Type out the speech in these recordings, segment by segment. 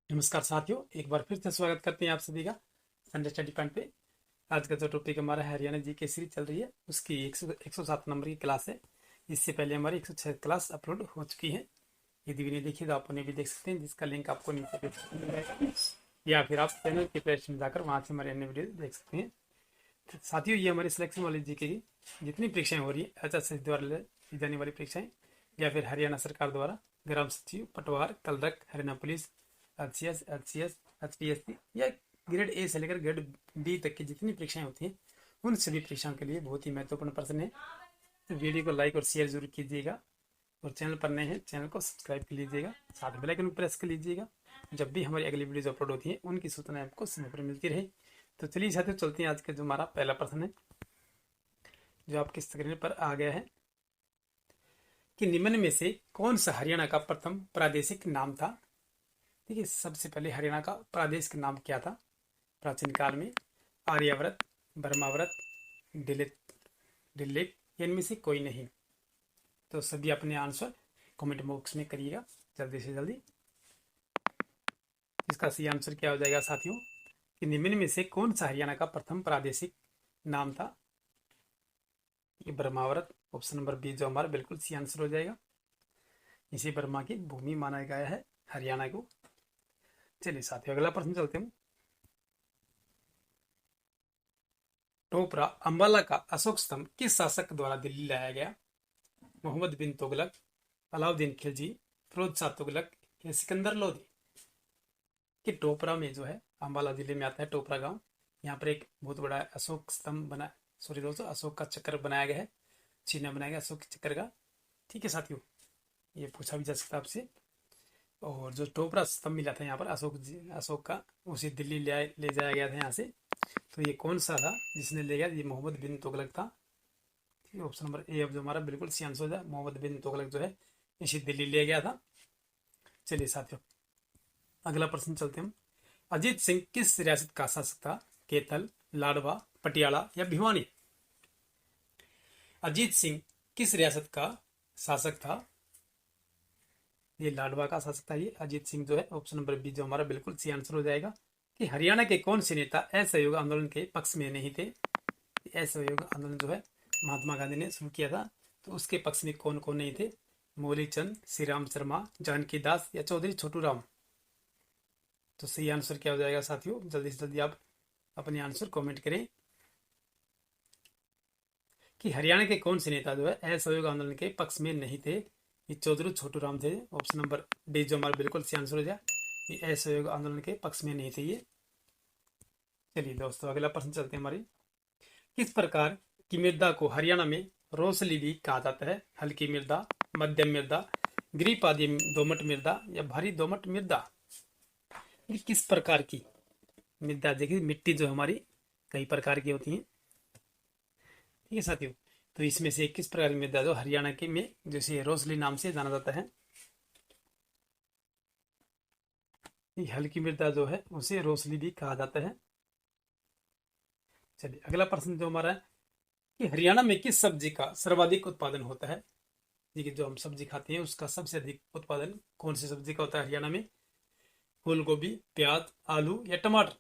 नमस्कार साथियों, एक बार फिर से स्वागत करते हैं आप सभी का संडे स्टडी पॉइंट पे। आज का जो टॉपिक हमारा हरियाणा जी के सीरीज चल रही है उसकी 107 नंबर की क्लास है। इससे पहले हमारी 106 क्लास अपलोड हो चुकी है। यदि भी नहीं देखी तो आप उन्हें भी देख सकते हैं, जिसका लिंक आपको नीचे डिस्क्रिप्शन में मिलेगा, या फिर आप चैनल के प्लेलिस्ट में जाकर वहाँ से हमारे अन्य वीडियो देख सकते हैं। तो साथियों, ये हमारी सिलेक्शन वाली जी की जितनी परीक्षाएं हो रही है, एचएसएससी द्वारा ली जाने वाली परीक्षाएं या फिर हरियाणा सरकार द्वारा ग्राम सचिव, पटवार, clerk, Haryana police, HCS, HCS, HPSC या ग्रेड ए से लेकर ग्रेड बी तक की जितनी परीक्षाएं होती हैं, उन सभी परीक्षाओं के लिए बहुत ही महत्वपूर्ण प्रश्न है। तो वीडियो को लाइक और शेयर जरूर कीजिएगा, और चैनल पर नए हैं चैनल को सब्सक्राइब कर लीजिएगा, साथ में बेल आइकन प्रेस कर लीजिएगा। जब भी हमारी अगली वीडियो अपलोड होती है उनकी सूचना आपको समय पर मिलती रहे। तो चलिए साथियों, चलते हैं आज का जो हमारा पहला प्रश्न है, जो आपकी स्क्रीन पर आ गया है कि निम्न में से कौन सा हरियाणा का प्रथम प्रादेशिक नाम था। देखिए, सबसे पहले हरियाणा का प्रादेशिक नाम क्या था प्राचीन काल में? आर्यावर्त, ब्रह्मावर्त, डिलिप, इनमें से कोई नहीं। तो सभी अपने आंसर कमेंट बॉक्स में करिएगा जल्दी से जल्दी। इसका सही आंसर क्या हो जाएगा साथियों कि निम्न में से कौन सा हरियाणा का प्रथम प्रादेशिक नाम था? ये ब्रह्मावर्त, ऑप्शन नंबर बी जो हमारा बिल्कुल सही आंसर हो जाएगा। इसी ब्रह्मा की भूमि माना गया है हरियाणा को। चलिए साथियों, अगला प्रश्न चलते हैं। टोपरा अंबाला का अशोक स्तंभ किस शासक द्वारा दिल्ली लाया गया? मोहम्मद बिन तुगलक, अलाउद्दीन खिलजी, फिरोज शाह तुगलक या सिकंदर लोधी? कि टोपरा में जो है, अंबाला जिले में आता है टोपरा गांव, यहाँ पर एक बहुत बड़ा अशोक स्तंभ बना, सॉरी दोस्तों, अशोक का चक्र बनाया गया है, चिन्ह बनाया गया अशोक चक्र का। ठीक है साथियों, ये पूछा भी जा सकता है आपसे। और जो टोपरा स्तंभ मिला था यहाँ पर अशोक का, उसे दिल्ली ले जाया गया था यहाँ से। तो ये कौन सा था जिसने ले गया? ये मोहम्मद बिन तुगलक था। ठीक है, ऑप्शन नंबर ए अब जो हमारा बिल्कुल सी आंसर हो जाए, मोहम्मद बिन तुगलक जो है इसे दिल्ली ले गया था। चलिए साथियों, अगला प्रश्न चलते हैं। अजीत सिंह किस रियासत का शासक था? कैथल, लाडवा, पटियाला या भिवानी? अजीत सिंह किस रियासत का शासक था? ये लाडवा का शासक था ये अजीत सिंह जो है। ऑप्शन नंबर बी जो हमारा बिल्कुल सही आंसर हो जाएगा। कि हरियाणा के कौन से नेता असहयोग आंदोलन के पक्ष में नहीं थे? असहयोग आंदोलन जो है महात्मा गांधी ने शुरू किया था, तो उसके पक्ष में कौन कौन नहीं थे? मौलीचंद, श्री राम शर्मा, जानकी दास या चौधरी छोटू राम? तो सही आंसर क्या हो जाएगा साथियों? जल्दी से जल्दी आप अपने आंसर कमेंट करें कि हरियाणा के कौन से नेता जो है असहयोग आंदोलन के पक्ष में नहीं थे। ये चौधरी छोटू राम थे। ऑप्शन नंबर डी जो हमारा बिल्कुल सही आंसर हो जाए, ये असहयोग आंदोलन के पक्ष में नहीं थे ये। चलिए दोस्तों, अगला प्रश्न चलते हैं हमारी। किस प्रकार की मृदा को हरियाणा में रोसली भी कहा जाता है? हल्की मृदा, मध्यम मृदा, गिरिपादी दोमट मृदा या भारी दोमट मृदा? ये किस प्रकार की मृदा? देखिए, मिट्टी जो हमारी कई प्रकार की होती है। ठीक है साथियों, तो इसमें से किस प्रकार की मृदा जो हरियाणा के में जैसे रोसली नाम से जाना जाता है, ये हल्की मृदा जो है उसे रोसली भी कहा जाता है। चलिए, अगला प्रश्न जो हमारा है कि हरियाणा में किस सब्जी का सर्वाधिक उत्पादन होता है? देखिए, जो हम सब्जी खाते हैं उसका सबसे अधिक उत्पादन कौन सी सब्जी का होता है हरियाणा में? फूल गोभी, प्याज, आलू या टमाटर?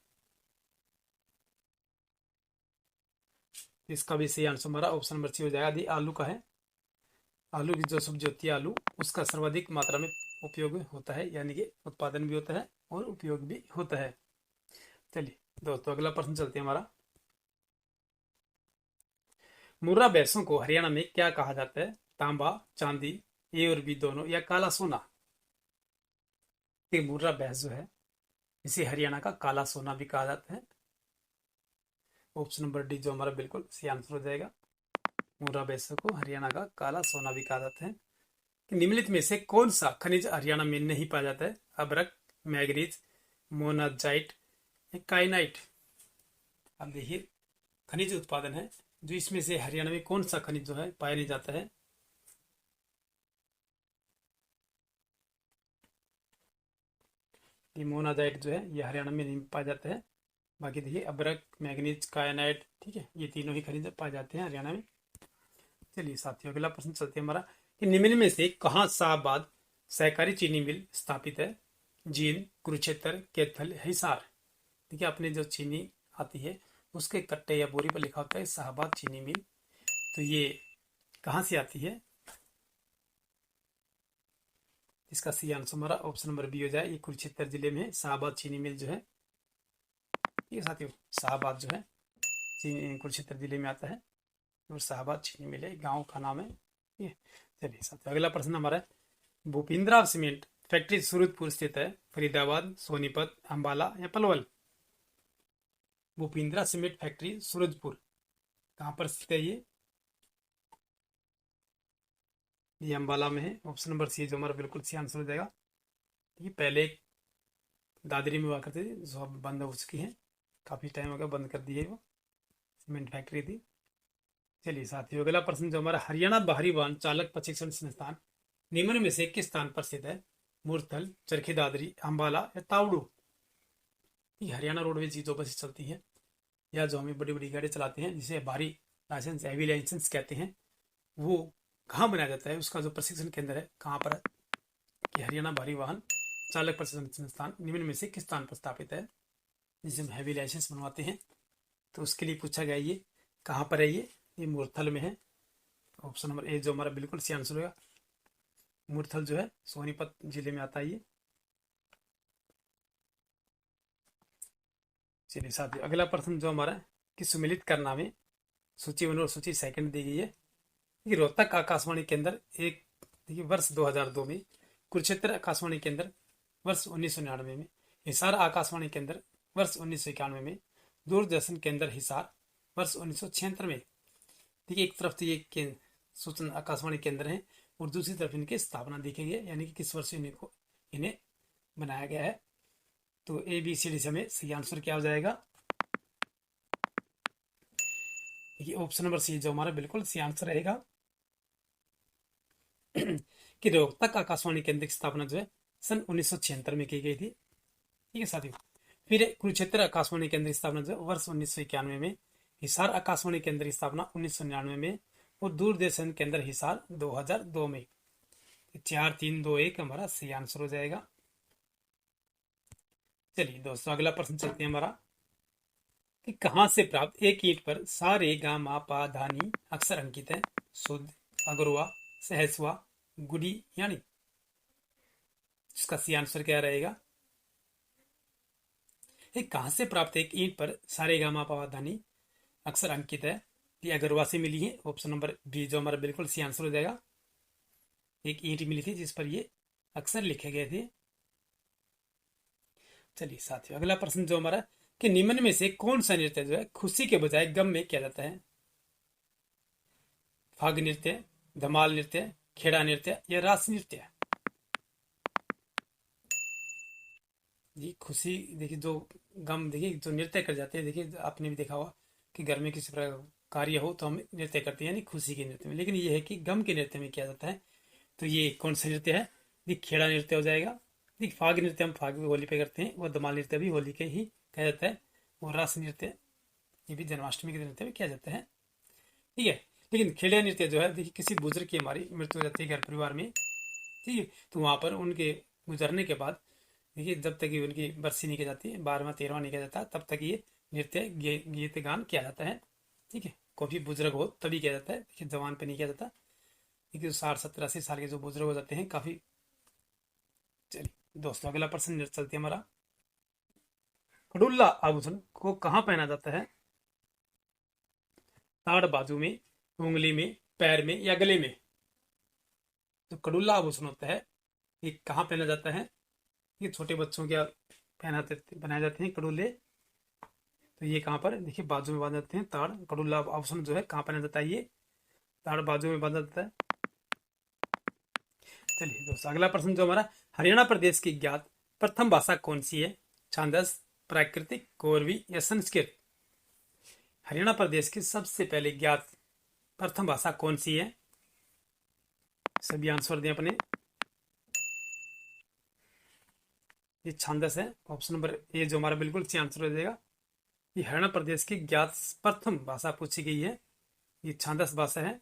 इसका भी सही आंसर हमारा ऑप्शन नंबर सी हो जाएगा। यदि आलू का है, आलू की जो सब्जी होती है आलू, उसका सर्वाधिक मात्रा में उपयोग होता है, यानी कि उत्पादन भी होता है और उपयोग भी होता है। चलिए दोस्तों, अगला प्रश्न चलते हैं हमारा। मुर्रा भैंसों को हरियाणा में क्या कहा जाता है? तांबा, चांदी, ए और बी दोनों या काला सोना? ये मुर्रा भैंस जो है इसे हरियाणा का काला सोना भी कहा जाता है। ऑप्शन नंबर डी जो हमारा बिल्कुल सही आंसर हो जाएगा। मुर्रा भैंसों को हरियाणा का काला सोना भी कहा जाता है। कि निम्नलिखित में से कौन सा खनिज हरियाणा में नहीं पाया जाता है? अभ्रक, मैग्नीज, मोनाजाइट, काइनाइट? अब देखिए, खनिज उत्पादन है जो इसमें से हरियाणा में कौन सा खनिज जो है पाया नहीं जाता है? ये मोनाजाइट जो है ये हरियाणा में नहीं पाया जाता है। बाकी देखिए, अभ्रक, मैग्नीज, काइनाइट, ठीक है, ये तीनों ही खनिज पाए जाते हैं हरियाणा में। चलिए साथियों, अगला प्रश्न चलते हैं हमारा कि निम्न में से कहाँ शाहबाद सहकारी चीनी मिल स्थापित है? जींद, कुरुक्षेत्र, कैथल, हिसार। देखिए अपने जो चीनी आती है उसके कट्टे या बोरी पर लिखा होता है शाहबाद चीनी मिल। तो ये कहाँ से आती है? इसका सी आंसर हमारा ऑप्शन नंबर बी हो जाए। ये कुरुक्षेत्र जिले में है शाहबाद चीनी मिल जो है। ये साथियों शाहबाद जो है चीनी कुरुक्षेत्र जिले में आता है और शाहबाद चीनी मिल है, गाँव का नाम है ये। चलिए साथियों अगला प्रश्न हमारा है, भूपिंद्रा सीमेंट फैक्ट्री सूरजपुर स्थित है, फरीदाबाद, सोनीपत, अंबाला या पलवल? भूपिंद्रा सीमेंट फैक्ट्री सूरजपुर कहाँ पर स्थित है ये अंबाला में है। ऑप्शन नंबर सी जो हमारा बिल्कुल सी आंसर हो जाएगा। ये पहले एक दादरी में हुआ करती थी जो अब बंद हो चुकी है, काफी टाइम हो गया बंद कर दी है, वो सीमेंट फैक्ट्री थी। चलिए साथियों अगला प्रश्न जो हमारा, हरियाणा बाहरी वाहन चालक प्रशिक्षण संस्थान निम्न में से किस स्थान पर स्थित है? मुरथल, चरखी दादरी, अंबाला या तावड़ू? ये हरियाणा रोडवेज की जो बसें चलती हैं या जो हमें बड़ी बड़ी गाड़ी चलाते हैं जिसे भारी लाइसेंस हैवी लाइसेंस कहते हैं, वो कहाँ बनाया जाता है? उसका जो प्रशिक्षण केंद्र है कहाँ पर है? कि हरियाणा भारी वाहन चालक प्रशिक्षण संस्थान निम्न में से किस स्थान पर स्थापित है जिसे हम हैवी लाइसेंस बनवाते हैं? तो उसके लिए पूछा गया ये कहाँ पर है ये मुरथल में है। ऑप्शन नंबर ए जो हमारा बिल्कुल सी आंसर होगा। मुरथल जो है सोनीपत जिले में आता है ये। चलिए साथियों अगला प्रश्न जो हमारा कि सुमेलित करना में सूची 1 और सूची 2 दी गई है कि रोहतक आकाशवाणी केंद्र एक देखिए वर्ष 2002 में, कुरुक्षेत्र आकाशवाणी केंद्र वर्ष 1999 में, हिसार आकाशवाणी केंद्र वर्ष 1991 में, दूरदर्शन केंद्र हिसार वर्ष 1976 में। देखिए एक तरफ तो ये सूचना आकाशवाणी केंद्र है और दूसरी तरफ इनकी स्थापना देखी गई है, यानी कि किस वर्ष इन्हें बनाया गया है। तो ए बी सी डी से हमें सही आंसर क्या हो जाएगा? ये ऑप्शन नंबर सी जो हमारा बिल्कुल सी आंसर रहेगा कि रोहतक आकाशवाणी केंद्र की स्थापना जो है सन 1976 में की गई थी। ठीक है साथियों, फिर कुरुक्षेत्र आकाशवाणी केंद्र की स्थापना जो है वर्ष 1991 में, हिसार आकाशवाणी केंद्र की स्थापना 1999 में और दूरदर्शन केंद्र हिसार 2002 में। 4 3 2 1 हमारा सही आंसर हो जाएगा। चलिए दोस्तों अगला प्रश्न चलते हैं हमारा कि कहां से प्राप्त एक ईंट पर सा रे गा मा पा धा नी अक्षर अंकित है? शुद्ध, अगरुआ, सहसवा, गुडी यानी? इसका सी आंसर क्या रहेगा? ये कहां से प्राप्त एक ईंट पर सा रे गा मा पा धा नी अक्षर अंकित है? ये अगरवा से मिली है। ऑप्शन नंबर बी जो हमारा बिल्कुल सी आंसर हो जाएगा। एक ईंट मिली थी जिस पर ये अक्षर लिखे गए थे। चलिए साथियों अगला प्रश्न जो हमारा कि निम्न में से कौन सा नृत्य जो है खुशी के बजाय गम में किया जाता है? फाग नृत्य, धमाल नृत्य, खेड़ा नृत्य या रास नृत्य? जी खुशी देखिए जो गम देखिए जो नृत्य कर जाते हैं, देखिए आपने भी देखा होगा कि घर में किसी प्रकार कार्य हो तो हम नृत्य करते हैं यानी खुशी के नृत्य में, लेकिन ये है कि गम के नृत्य में किया जाता है। तो ये कौन सा नृत्य है? देखिए खेड़ा नृत्य हो जाएगा। देखिए फाग नृत्य हम फाग होली पे करते हैं, वो धमाल नृत्य भी होली के ही कहा जाता है, और रास नृत्य ये भी जन्माष्टमी के नृत्य में किया जाता है। ठीक है, लेकिन खेड़ा नृत्य जो है देखिए किसी बुजुर्ग की हमारी मृत्यु हो जाती है घर परिवार में, ठीक है, तो वहां पर उनके गुजरने के बाद देखिए जब तक ये उनकी बरसी नहीं की जाती है, 12वां 13वां नहीं किया जाता, तब तक ये नृत्य गीत गान किया जाता है। ठीक है, कोई भी बुजुर्ग हो तभी किया जाता है, देखिए जवान पे नहीं किया जाता। देखिए 60 70 80 साल के जो बुजुर्ग हो जाते हैं काफी। चलिए दोस्तों अगला प्रश्न चलते हैं हमारा, कड़ुल्ला आभूषण को कहाँ पहना जाता है? ताड़ बाजू में, उंगली में, पैर में या गले में? जो कड़ुल्ला आभूषण होता है ये कहाँ पहना जाता है? ये छोटे बच्चों के पहनाते बनाए जाते हैं कड़ुल्ले। तो ये कहाँ पर देखिए बाजू में बांध जाते हैं ताड़। कड़ुल्ला आभूषण जो है कहाँ पहना जाता है? ये ताड़ बाजू में बांधा जाता है। चलिए दोस्तों अगला प्रश्न जो हमारा, हरियाणा प्रदेश की ज्ञात प्रथम भाषा कौन सी है? छांदस, प्राकृतिक, कोरवी या संस्कृत? हरियाणा प्रदेश की सबसे पहले ज्ञात प्रथम भाषा कौन सी है? सभी आंसर दें अपने। ये छांदस है। ऑप्शन नंबर ए जो हमारा बिल्कुल सही आंसर हो जाएगा। ये हरियाणा प्रदेश की ज्ञात प्रथम भाषा पूछी गई है, ये छांदस भाषा है।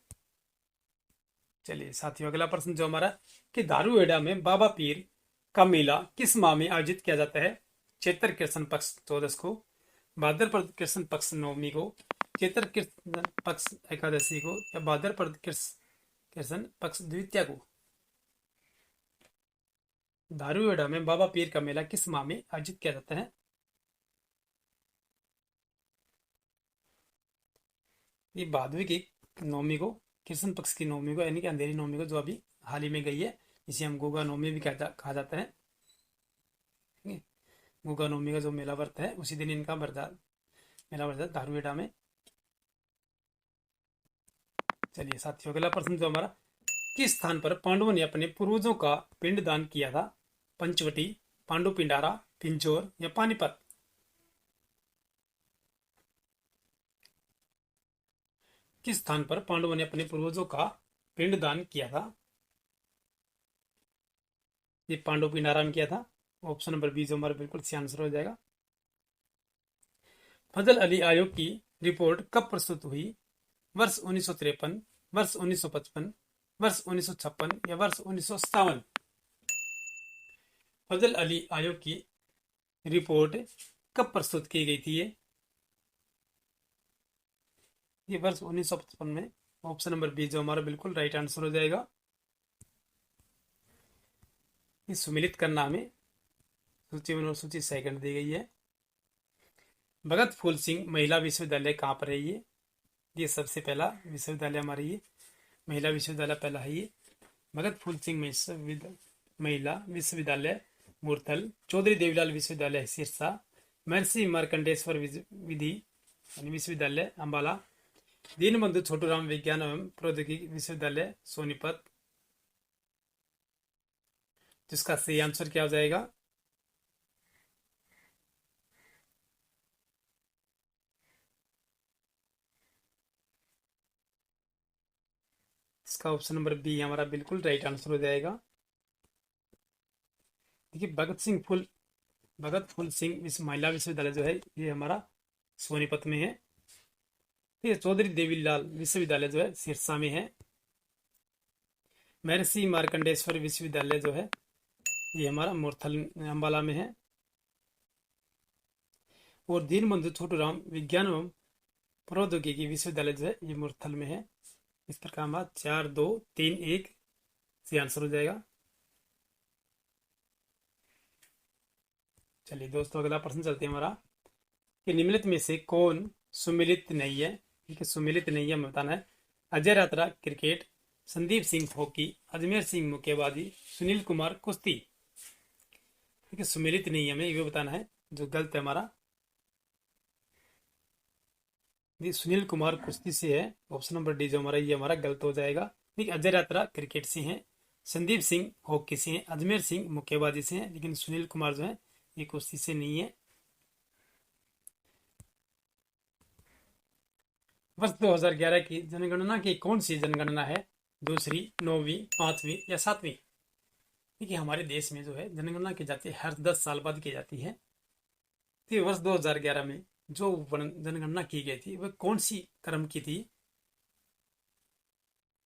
चलिए साथियों अगला प्रश्न जो हमारा कि दारूहेड़ा में बाबा पीर का मेला किस माह में आयोजित किया जाता है? चैत्र कृष्ण पक्ष 14 को, भाद्रपद कृष्ण पक्ष नवमी को, चैत्र कृष्ण पक्ष एकादशी को, या भाद्रपद कृष्ण पक्ष द्वितीया को। धारूहेड़ा में बाबा पीर का मेला किस माह में आयोजित किया जाता है? ये भादवी की नवमी को, कृष्ण पक्ष की नवमी को, यानी कि अंधेरी नवमी को, जो अभी हाल ही में गई है, इसे हम गोगा नवमी भी कहा जाता है। ठीक है? गोगा नवमी का जो मेला व्रत है उसी दिन इनका मेला व्रत है धारूहेड़ा में। चलिए साथियों, अगला प्रश्न जो हमारा, किस स्थान पर पांडवों ने अपने पूर्वजों का पिंड दान किया था? पंचवटी, पांडु पिंडारा, पिंजौर या पानीपत? किस स्थान पर पांडवों ने अपने पूर्वजों का पिंड दान किया था? ये पांडु पिंडारा में किया था। ऑप्शन नंबर बी जो हमारा बिल्कुल सही आंसर हो जाएगा। फजल अली आयोग की रिपोर्ट कब प्रस्तुत हुई? वर्ष 1953, वर्ष 1955, वर्ष 1956 या वर्ष 1957? फजल अली आयोग की रिपोर्ट कब प्रस्तुत की गई थी? ये वर्ष 1955 में। ऑप्शन नंबर बी जो हमारा बिल्कुल राइट आंसर हो जाएगा। इस सुमिलित करना हमें सूची में सूची सेकंड दी गई है। भगत फूल सिंह महिला विश्वविद्यालय कहाँ पर है? ये सबसे पहला विश्वविद्यालय हमारा, ये महिला विश्वविद्यालय पहला है। ये भगत फूल सिंह महिला विश्वविद्यालय मुरथल, चौधरी देवीलाल विश्वविद्यालय सिरसा, महर्षि मार्कंडेश्वर विधि विश्वविद्यालय अम्बाला, दीनबंधु छोटूराम विज्ञान एवं प्रौद्योगिकी विश्वविद्यालय सोनीपत। जिसका सही आंसर क्या हो जाएगा? इसका ऑप्शन नंबर बी हमारा बिल्कुल राइट आंसर हो जाएगा। देखिए भगत फूल सिंह महिला विश्वविद्यालय जो है ये हमारा सोनीपत में है। ठीक है, चौधरी देवीलाल विश्वविद्यालय जो है सिरसा में है। महर्षि मार्कंडेश्वर विश्वविद्यालय जो है ये हमारा मुरथल अम्बाला में है। और दीनबंधु छोटूराम विज्ञान एवं प्रौद्योगिकी विश्वविद्यालय जो है ये मुरथल में है। इस प्रकार हमारा 4, 2, 3, 1 से आंसर हो जाएगा। चलिए दोस्तों, अगला प्रश्न चलते हैं हमारा कि निम्नलिखित में से कौन सुमिलित नहीं है? ठीक है, सुमिलित नहीं है हमें बताना है। अजय रात्रा क्रिकेट, संदीप सिंह हॉकी, अजमेर सिंह मुक्केबाजी, सुनील कुमार कुश्ती। ठीक है, सुमिलित नहीं है हमें ये बताना है, जो गलत है हमारा। सुनील कुमार कुश्ती से है। ऑप्शन नंबर डी जो हमारा ये हमारा गलत हो जाएगा। ठीक, अजय रात्रा क्रिकेट से हैं, संदीप सिंह हॉकी से हैं, अजमेर सिंह मुक्केबाजी से हैं, लेकिन सुनील कुमार जो है ये कुश्ती से नहीं है। वर्ष 2011 की जनगणना की कौन सी जनगणना है? दूसरी, 9वीं, 5वीं या 7वीं? देखिए हमारे देश में जो है जनगणना की जाती है हर 10 साल बाद की जाती है। तो वर्ष 2011 में जो जनगणना की गई थी वह कौन सी क्रम की थी?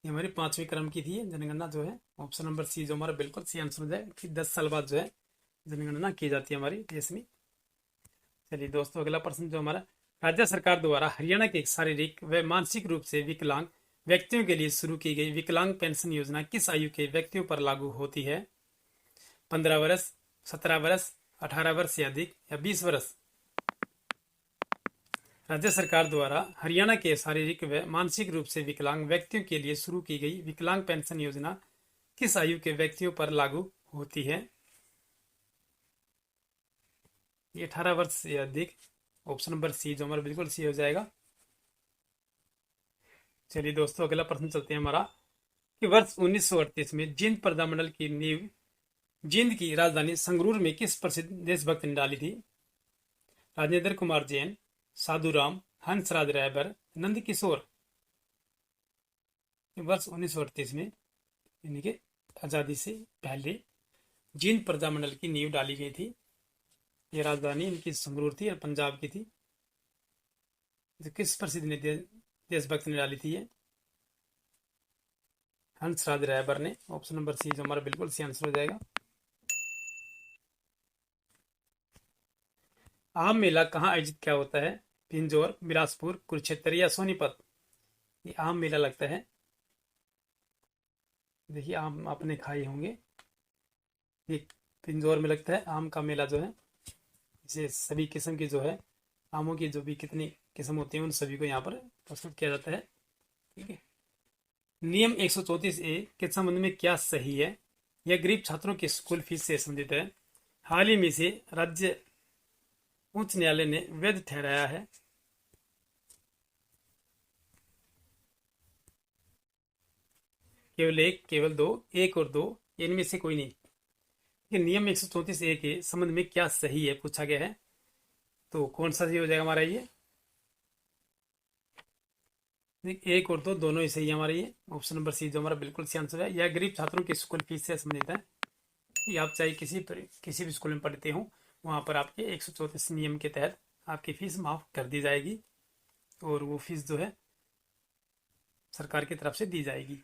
ये हमारी 5वीं क्रम की थी जनगणना जो है। ऑप्शन नंबर सी जो हमारा बिल्कुल सी आंसर हो जाए कि 10 साल बाद जो है जनगणना की जाती है हमारी देश में। चलिए दोस्तों, अगला प्रश्न जो हमारा, राज्य सरकार द्वारा हरियाणा के शारीरिक व मानसिक रूप से विकलांग व्यक्तियों के लिए शुरू की गई विकलांग पेंशन योजना किस आयु के व्यक्तियों पर लागू होती है? 15 वर्ष, 17 वर्ष, 18 वर्ष से अधिक या 20 वर्ष? राज्य सरकार द्वारा हरियाणा के शारीरिक व मानसिक रूप से विकलांग व्यक्तियों के लिए शुरू की गई विकलांग पेंशन योजना किस आयु के व्यक्तियों पर लागू होती है? ये 18 वर्ष से अधिक। ऑप्शन नंबर सी जो हमारा बिल्कुल सी हो जाएगा। चलिए दोस्तों, अगला प्रश्न चलते हैं हमारा कि वर्ष 1938 में जींद प्रजामंडल की नींव जींद की राजधानी संगरूर में किस प्रसिद्ध देशभक्त ने डाली थी? राजेंद्र कुमार जैन, साधुराम, हंसराज रायबर, नंद किशोर? वर्ष 1938 में यानी कि आजादी से पहले जींद प्रजामंडल की नींव डाली गई थी। ये राजधानी इनकी संगरूर थी और पंजाब की थी। जो किस प्रसिद्ध देशभक्त ने डाली थी? ये हंसराज रायबर ने। ऑप्शन नंबर सी जो हमारा बिल्कुल सी आंसर हो जाएगा। आम मेला कहाँ आयोजित क्या होता है? पिंजौर, बिलासपुर, कुरुक्षेत्र या सोनीपत? ये आम मेला लगता है। देखिए आम आपने खाए होंगे। ये पिंजौर में लगता है आम का मेला जो है। इसे सभी किस्म की जो है आमों की जो भी कितनी किस्म होती हैं उन सभी को यहाँ पर प्रस्तुत किया जाता है। ठीक है। नियम 134A के संबंध में क्या सही है? यह गरीब छात्रों की स्कूल फीस से संबंधित है। हाल ही में इसे राज्य उच्च न्यायालय ने वैध ठहराया है। केवल एक, केवल दो, एक और दो, इनमें से कोई नहीं। ये नियम 134A के संबंध में क्या सही है पूछा गया है, तो कौन सा सही हो जाएगा हमारा? ये एक और दो दोनों ही सही है हमारा। ये ऑप्शन नंबर सी जो हमारा बिल्कुल सही आंसर है। यह गरीब छात्रों की स्कूल फीस से संबंधित है। कि आप चाहे किसी भी स्कूल में पढ़ते हो वहाँ पर आपके 134 नियम के तहत आपकी फीस माफ कर दी जाएगी और वो फीस जो है सरकार की तरफ से दी जाएगी।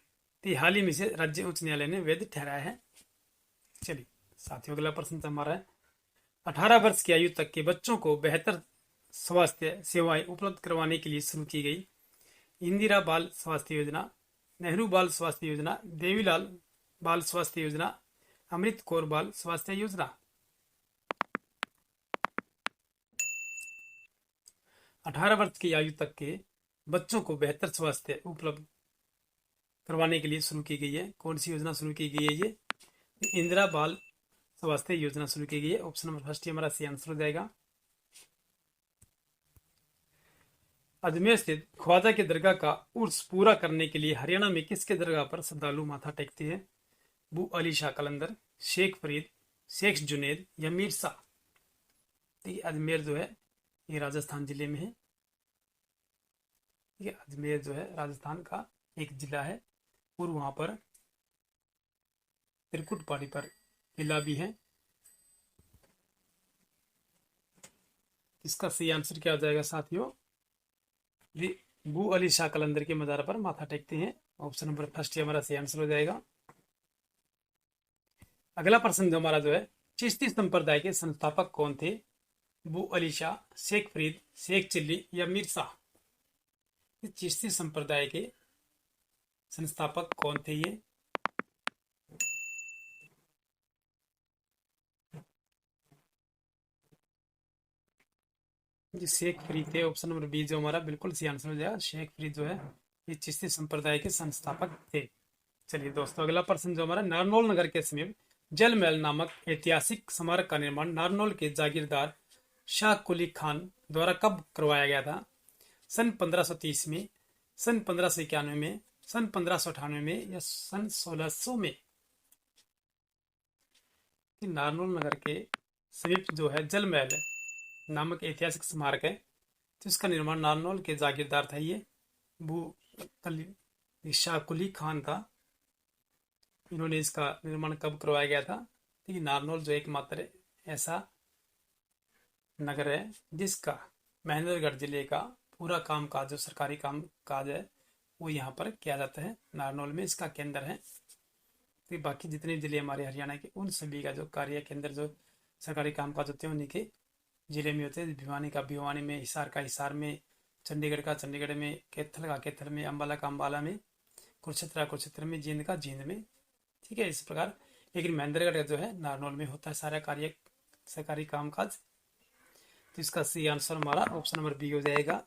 तो हाल ही में से राज्य उच्च न्यायालय ने वैध ठहराया है। चलिए साथियों, अगला प्रश्न हमारा है 18 वर्ष की आयु तक के बच्चों को बेहतर स्वास्थ्य सेवाएं उपलब्ध करवाने के लिए शुरू की गई इंदिरा बाल स्वास्थ्य योजना, नेहरू बाल स्वास्थ्य योजना, देवीलाल बाल स्वास्थ्य योजना, अमृत कौर बाल स्वास्थ्य योजना। 18 वर्ष की आयु तक के बच्चों को बेहतर स्वास्थ्य उपलब्ध करवाने के लिए शुरू की गई है। कौन सी योजना शुरू की गई है? ये इंदिरा बाल स्वास्थ्य योजना शुरू की गई है। ऑप्शन नंबर फर्स्ट हमारा सही आंसर हो जाएगा। अजमेर स्थित ख्वाजा की दरगाह का उर्स पूरा करने के लिए हरियाणा में किसके दरगाह पर श्रद्धालु माथा टेकते हैं? बू अली शाह कलंदर, शेख फरीद, शेख जुनेद या मीर शाह? तो ये अजमेर जो है ये राजस्थान जिले में है। ठीक है, अजमेर जो है राजस्थान का एक जिला है और वहां पर त्रिकुट पहाड़ी पर किला भी है। इसका सही आंसर क्या हो जाएगा साथियों? बू अली शाह कलंदर के मजार पर माथा टेकते हैं। ऑप्शन नंबर फर्स्ट हमारा सही आंसर हो जाएगा। अगला प्रश्न जो हमारा जो है चिश्ती संप्रदाय के संस्थापक कौन थे? बू अली शाह, शेख फरीद, शेख चिल्ली या मीर शाह? चिश्ती संप्रदाय के संस्थापक कौन थे? ये शेख फरीद थे। ऑप्शन नंबर बी जो हमारा बिल्कुल सही आंसर हो जाएगा। शेख फरीद जो है ये चिश्ती संप्रदाय के संस्थापक थे। चलिए दोस्तों, अगला प्रश्न जो हमारा नारनौल नगर के समीप जल महल नामक ऐतिहासिक स्मारक का निर्माण नारनौल के जागीरदार शाह कुली खान द्वारा कब करवाया गया था? सन 1530 में, सन 1591 में, सन 1598 में या सन 1600 में? नारनौल नगर के समीप जो है जल महल नामक ऐतिहासिक स्मारक है, तो इसका निर्माण नारनौल के जागीरदार था ये शाह कुली खान था। इन्होंने इसका निर्माण कब करवाया गया था? ठीक, नारनौल जो एकमात्र ऐसा नगर है जिसका महेंद्रगढ़ जिले का पूरा काम काज जो सरकारी काम काज है वो यहाँ पर किया जाता है। नारनौल में इसका केंद्र है। तो बाकी जितने जिले हमारे हरियाणा के उन सभी का जो कार्य केंद्र जो सरकारी काम काज होते हैं उन्हीं के जिले में होते हैं। भिवानी का भिवानी में, हिसार का हिसार में, चंडीगढ़ का चंडीगढ़ में, कैथल का कैथल में, अम्बाला का अम्बाला में, कुरुक्षेत्र का कुरुक्षेत्र में, जींद का जींद में। ठीक है, इस प्रकार। लेकिन महेंद्रगढ़ जो है नारनौल में होता है सारा कार्य सरकारी काम काज। तो इसका सही आंसर हमारा ऑप्शन नंबर बी हो जाएगा।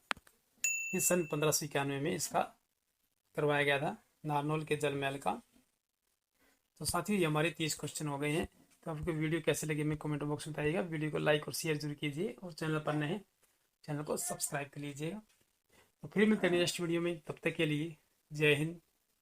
इस सन 1591 में इसका करवाया गया था नारनौल के जल महल का। तो साथियों ये हमारे 30 क्वेश्चन हो गए हैं। तो आपको वीडियो कैसे लगे हमें कमेंट बॉक्स में बताइएगा। वीडियो को लाइक और शेयर जरूर कीजिए और चैनल पर नए हैं चैनल को सब्सक्राइब कर लीजिएगा। तो फिर मिलते हैं नेक्स्ट वीडियो में, तब तक के लिए जय हिंद।